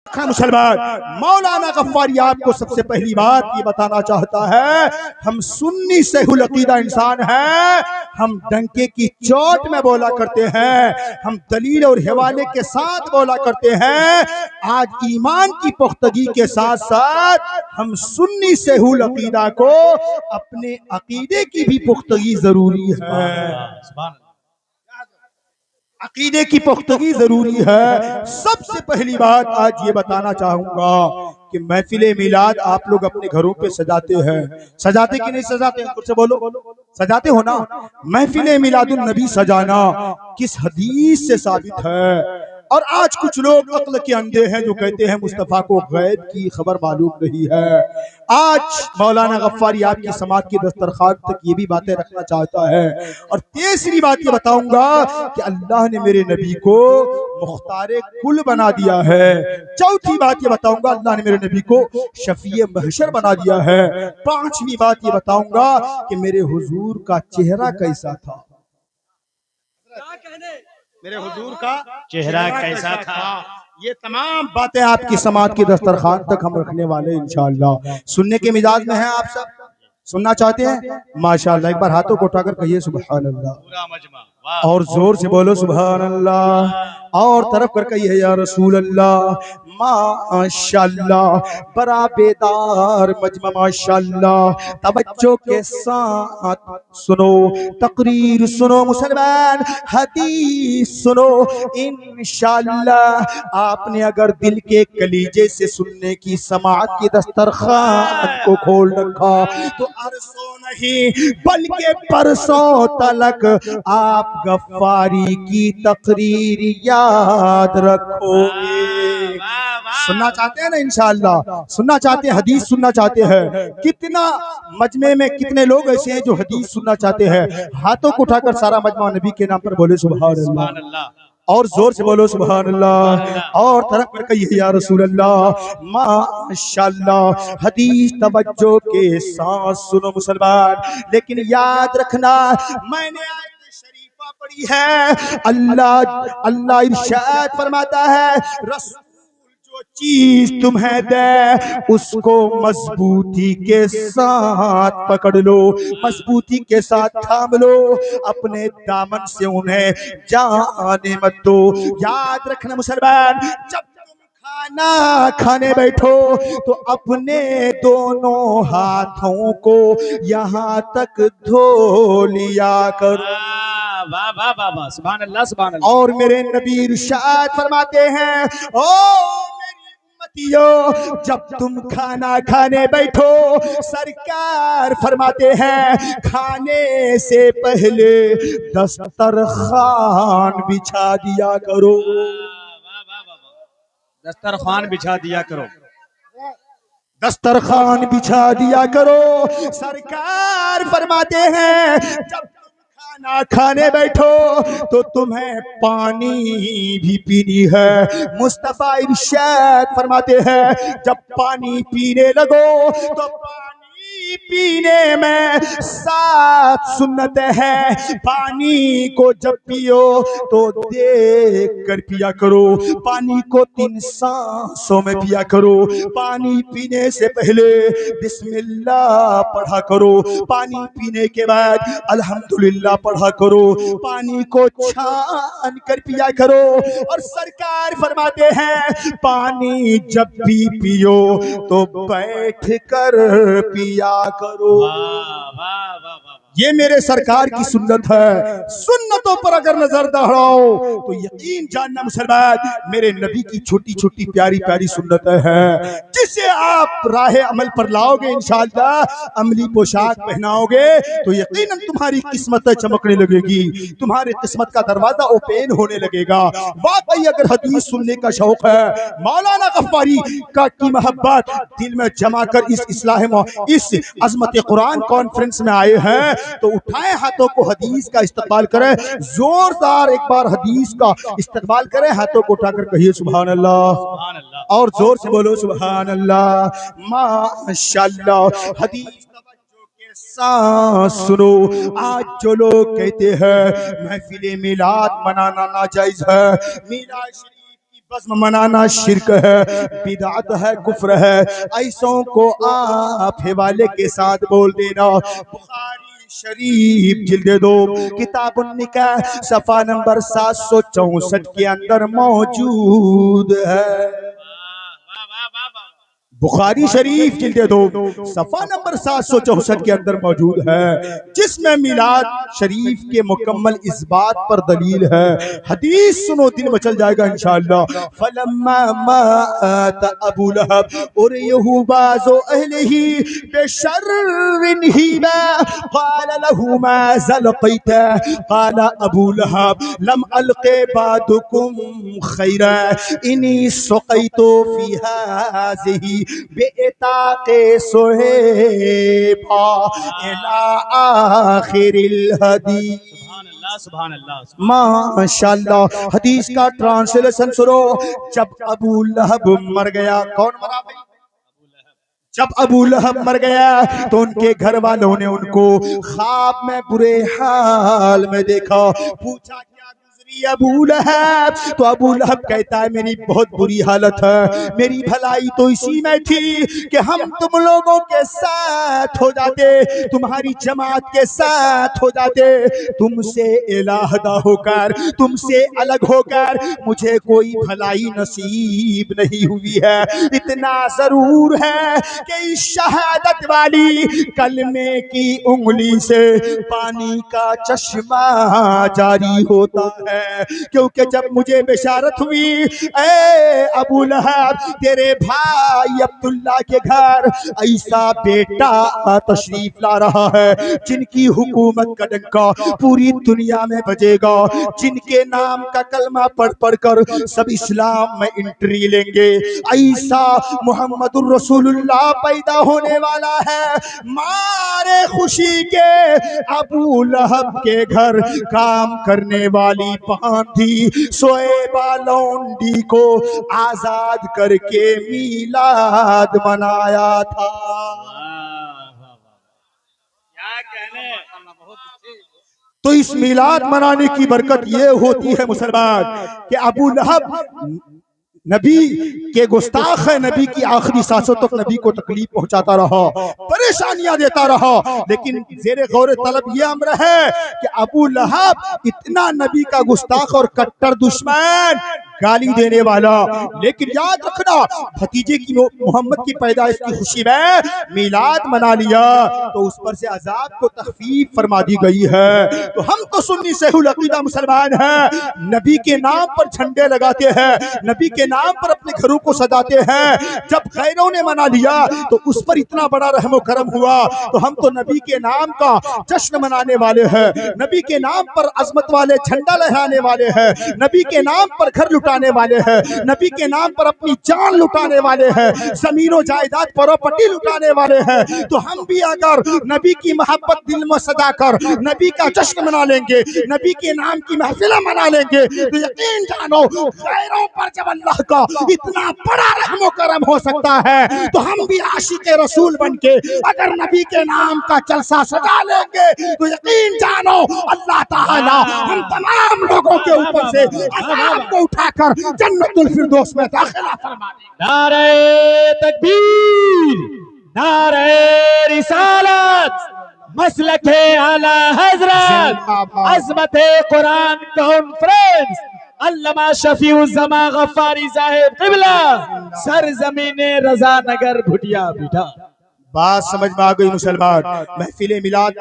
مسلمان مولانا غفاری آپ کو سب سے پہلی بات یہ بتانا چاہتا ہے، ہم سنی صحیح العقیدہ انسان ہیں، ہم ڈنکے کی چوٹ میں بولا کرتے ہیں، ہم دلیل اور حوالے کے ساتھ بولا کرتے ہیں۔ آج ایمان کی پختگی کے ساتھ ساتھ ہم سنی صحیح العقیدہ کو اپنے عقیدے کی بھی پختگی ضروری ہے۔ عقیدے کی پختگی ضروری ہے۔ سب سے پہلی بات آج یہ بتانا چاہوں گا کہ محفل میلاد آپ لوگ اپنے گھروں پہ سجاتے ہیں، سجاتے کہ نہیں سجاتے؟ کچھ سے بولو، سجاتے ہو نا؟ محفل میلاد النبی سجانا کس حدیث سے ثابت ہے؟ اور آج کچھ لوگ عقل کے اندھے ہیں جو کہتے ہیں مصطفیٰ کو غیب کی خبر معلوم نہیں ہے۔ آج مولانا غفاری آپ کی سماعت کی دسترخوان تک یہ بھی باتیں رکھنا چاہتا ہے۔ اور تیسری بات یہ بتاؤں گا کہ اللہ نے میرے نبی کو مختار کل بنا دیا ہے۔ چوتھی بات یہ بتاؤں گا اللہ نے میرے نبی کو شفیع محشر بنا دیا ہے۔ پانچویں بات یہ بتاؤں گا کہ میرے حضور کا چہرہ کیسا تھا، میرے حضور کا چہرہ کیسا تھا۔ یہ تمام باتیں آپ کی سماعت کی دسترخوان تک ہم رکھنے والے انشاءاللہ۔ سننے کے مزاج میں ہیں آپ سب؟ سننا چاہتے ہیں؟ ماشاءاللہ ایک بار ہاتھوں کو اٹھا کر کہیے سبحان اللہ، اور زور سے بولو سبحان اللہ، اور طرف کر کہیے یا رسول اللہ ماشاءاللہ۔ بڑا بیدار مجمع ماشاءاللہ، توجہ کے ساتھ سنو، تقریر سنو مسلمان، حدیث سنو۔ انشاءاللہ آپ نے اگر دل کے کلیجے سے سننے کی سماعت کی دسترخوان کو کھول رکھا تو عرصوں نہیں بلکہ پرسوں تلک آپ غفاری کی تقریر یاد رکھو گے۔ سننا چاہتے ہیں نا انشاءاللہ؟ سننا چاہتے ہیں، حدیث سننا چاہتے ہیں؟ کتنا مجمع میں کتنے لوگ ایسے ہیں جو حدیث سننا چاہتے ہیں؟ ہاتھوں کو اٹھا کر سارا مجمع نبی کے نام پر بولے سبحان اللہ، اور زور سے بولو سبحان اللہ، اور طرف کر کہیے یا رسول اللہ ماشاءاللہ۔ حدیث توجہ کے ساتھ سنو مسلمان، لیکن یاد رکھنا میں نے آیت شریفہ پڑھی ہے، اللہ ارشاد فرماتا ہے رسول جو چیز تمہیں دے اس کو مضبوطی کے ساتھ پکڑ لو، مضبوطی کے ساتھ تھام لو، اپنے دامن سے انہیں جانے مت دو۔ یاد رکھنا مسلمان، جب تم کھانا کھانے بیٹھو تو اپنے دونوں ہاتھوں کو یہاں تک دھو لیا کرو۔ سبحان اللہ سبحان اللہ۔ اور میرے نبی ارشاد فرماتے ہیں او جب تم کھانا کھانے بیٹھو، سرکار فرماتے ہیں کھانے سے پہلے دسترخوان بچھا دیا کرو، دسترخوان بچھا دیا کرو، دسترخوان بچھا دیا کرو۔ سرکار فرماتے ہیں جب کھانا کھانے بیٹھو تو تمہیں پانی بھی پینی ہے۔ مصطفیٰ ارشاد فرماتے ہیں جب پانی پینے لگو تو پانی پینے میں 7 سنتیں ہیں۔ پانی کو جب پیو تو دیکھ کر پیا کرو، پانی کو 3 سانسوں میں پیا کرو، پانی پینے سے پہلے بسم اللہ پڑھا کرو، پانی پینے کے بعد الحمدللہ پڑھا کرو، پانی کو چھان کر پیا کرو۔ اور سرکار فرماتے ہیں پانی جب بھی پیو تو بیٹھ کر پیا کرو۔ یہ میرے سرکار کی سنت ہے۔ سنتوں پر اگر نظر دوڑاؤ تو یقین جاننا مسلمان میرے نبی کی چھوٹی چھوٹی پیاری پیاری سنتیں ہیں، جسے آپ راہ عمل پر لاؤ گے انشاءاللہ، عملی پوشاک پہناؤ گے تو یقیناً تمہاری قسمتیں چمکنے لگے گی، تمہارے قسمت کا دروازہ اوپن ہونے لگے گا۔ واقعی اگر حدیث سننے کا شوق ہے، مولانا غفاری کی محبت دل میں جمع کر اس اصلاح اس عظمت قرآن کانفرنس میں آئے ہیں تو اٹھائیں ہاتھوں کو، حدیث کا استقبال کریں، زوردار ایک بار حدیث کا استقبال کریں، ہاتھوں کو اٹھا کر کہیے سبحان اللہ، اور زور سے بولو سبحان اللہ ماشاءاللہ۔ حدیث سانس سنو۔ آج جو لوگ کہتے ہیں محفل میلاد منانا ناجائز ہے، میلاد شریف کی بزم منانا شرک ہے، بدعت ہے، کفر ہے، ایسوں کو آپ حوالے کے ساتھ بول دینا۔ بخاری شریف جلد 2 کتاب النکاح صفحہ نمبر 764 کے اندر موجود ہے۔ بخاری شریف جلد 2 صفحہ نمبر 764 کے اندر موجود ہے، جس میں میلاد شریف کے مکمل اس بات پر دلیل ہے۔ حدیث سنو، دل مچل جائے گا انشاءاللہ۔ فلما مات ابو لہب اریہ بعض اہلہ بشر ہیبا قال له ماذا لقيت قال ابو لہب لم الق بعدكم خيرا اني سقيت في هذه بِإِتَاقِ سُہیبا إِلَىٰ آخِرِ الْحَدِيث۔ سبحان اللہ۔ ماشاءاللہ۔ حدیث کا ٹرانسلیشن سنو۔ جب ابو لہب مر گیا، کون مرا بھائی؟ جب ابو لہب مر گیا تو ان کے گھر والوں نے ان کو خواب میں برے حال میں دیکھا، پوچھا کیا گزری ابو لہب؟ تو ابو لہب کہتا ہے میری بہت بری حالت ہے، میری بھلائی تو اسی میں تھی کہ ہم تم لوگوں کے ساتھ ہو جاتے، تمہاری جماعت کے ساتھ ہو جاتے، تم سے علیحدہ ہو کر، تم سے الگ ہو کر مجھے کوئی بھلائی نصیب نہیں ہوئی ہے۔ اتنا ضرور ہے کہ اس شہادت والی کلمے کی انگلی سے پانی کا چشمہ جاری ہوتا ہے، کیونکہ جب مجھے بشارت ہوئی اے ابو لہب تیرے بھائی عبداللہ کے گھر ایسا بیٹا تشریف لا رہا ہے جن کی حکومت کا ڈنکا پوری دنیا میں بجے گا، جن کے نام کا کلمہ پڑھ پڑھ کر سب اسلام میں انٹری لیں گے، ایسا محمد الرسول اللہ پیدا ہونے والا ہے، مارے خوشی کے ابو لہب کے گھر کام کرنے والی باندھی سویبہ لونڈی کو آزاد کر کے میلاد منایا تھا۔ کیا کہنے، تو اس میلاد منانے کی برکت یہ ہوتی ہے مسلمان کہ ابو لہب نبی کے گستاخ ہے، نبی کی آخری سانسوں تک نبی کو تکلیف پہنچاتا رہا، پریشانیاں دیتا رہا، لیکن زیر غور طلب یہ امر ہے کہ ابو لہب اتنا نبی کا گستاخ اور کٹر دشمن، گالی دینے والا، لیکن یاد رکھنا بھتیجے کی محمد کی پیدائش کی خوشی میں میلاد منا لیا تو اس پر سے عذاب کو تخفیف فرما دی گئی ہے۔ تو ہم تو سنی صحیح العقیدہ مسلمان ہیں، نبی کے نام پر جھنڈے لگاتے ہیں، نبی کے نام پر اپنے گھروں کو سجاتے ہیں، جب غیروں نے منا لیا تو اس پر اتنا بڑا رحم و کرم ہوا، تو ہم تو نبی کے نام کا جشن منانے والے ہیں، نبی کے نام پر عظمت والے جھنڈا لہرانے والے ہیں، نبی کے نام پر گھر لٹانے والے ہیں، نبی کے نام پر اپنی جان لٹانے والے ہیں، زمین و جائیداد پراپرٹی لٹانے والے ہیں۔ تو ہم بھی اگر نبی کی محبت دل میں سجا کر نبی کا جشن منا لیں گے، نبی کے نام کی محفلیں منا لیں گے، تو یقین جانو غیروں پر جب اللہ کا اتنا بڑا رحم و کرم ہو سکتا ہے تو ہم بھی عاشق رسول بن کے اگر نبی کے نام کا جلسہ سجا لیں گے تو یقین جانو اللہ تعالی ہم تمام لوگوں کے اوپر سے عذاب کو اٹھا کر جنت الفردوس میں داخلہ فرما دیں گے۔ نعرہ تکبیر، نعرہ رسالت، مسلک اعلی حضرت، عظمت قرآن کانفرنس، علامہ شفیع الزمان غفاری صاحب قبلہ، سرزمین رضا نگر بھٹیا بیٹھا۔ بات سمجھ میں آ گئی مسلمان؟ محفل میلاد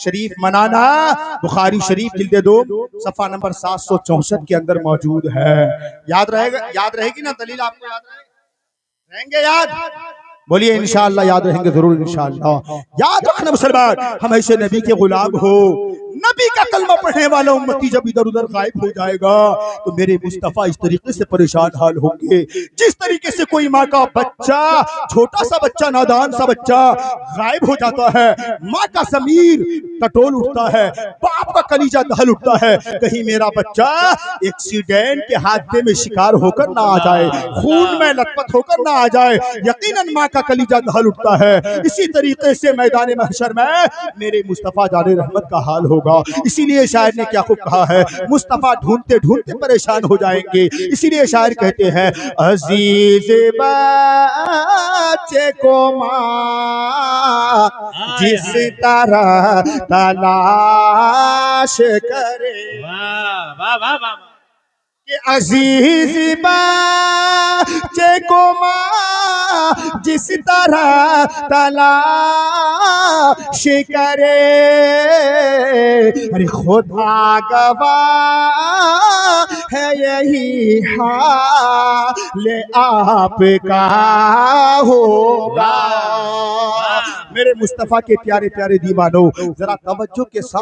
شریف منانا بخاری شریف جلد 2 صفحہ نمبر 764 کے اندر موجود ہے۔ یاد رہے گی نا دلیل؟ آپ کو یاد رہیں گے؟ یاد بولیے انشاءاللہ یاد رہیں گے، ضرور انشاءاللہ یاد رکھنا مسلمان۔ ہم ایسے نبی کے غلام ہو، نبی کا کلمہ پڑھنے والا امتی جب ادھر ادھر غائب ہو جائے گا تو میرے مصطفیٰ اس طریقے سے پریشان حال ہوں گے جس طریقے سے کوئی ماں کا بچہ، چھوٹا سا بچہ، نادان سا بچہ غائب ہو جاتا ہے، ماں کا ضمیر ٹٹول اٹھتا ہے، باپ کا کلیجہ دہل اٹھتا ہے، کہیں میرا بچہ ایکسیڈنٹ کے حادثے میں شکار ہو کر نہ آ جائے، خون میں لت پت ہو کر نہ آ جائے، یقیناً ماں کا کلیجہ دہل اٹھتا ہے۔ اسی طریقے سے میدان محشر میں میرے مصطفیٰ جان رحمت کا حال ہوگا۔ ہوگا. اسی لیے شاعر نے کیا خوب کہا ہے, مصطفیٰ ڈھونڈتے ڈھونڈتے پریشان ہو جائیں گے. اسی لیے شاعر کہتے ہیں عزیز بچے کو ماں جس طرح تلاش کرے, واہ واہ واہ واہ کہ عزیز بچے کو ماں جس طرح تلاش کرے, ارے خدا گواہ ہے یہی حال آپ کا ہوگا. میرے مصطفیٰ کے پیارے پیارے دیوانوں, ذرا توجہ کے ساتھ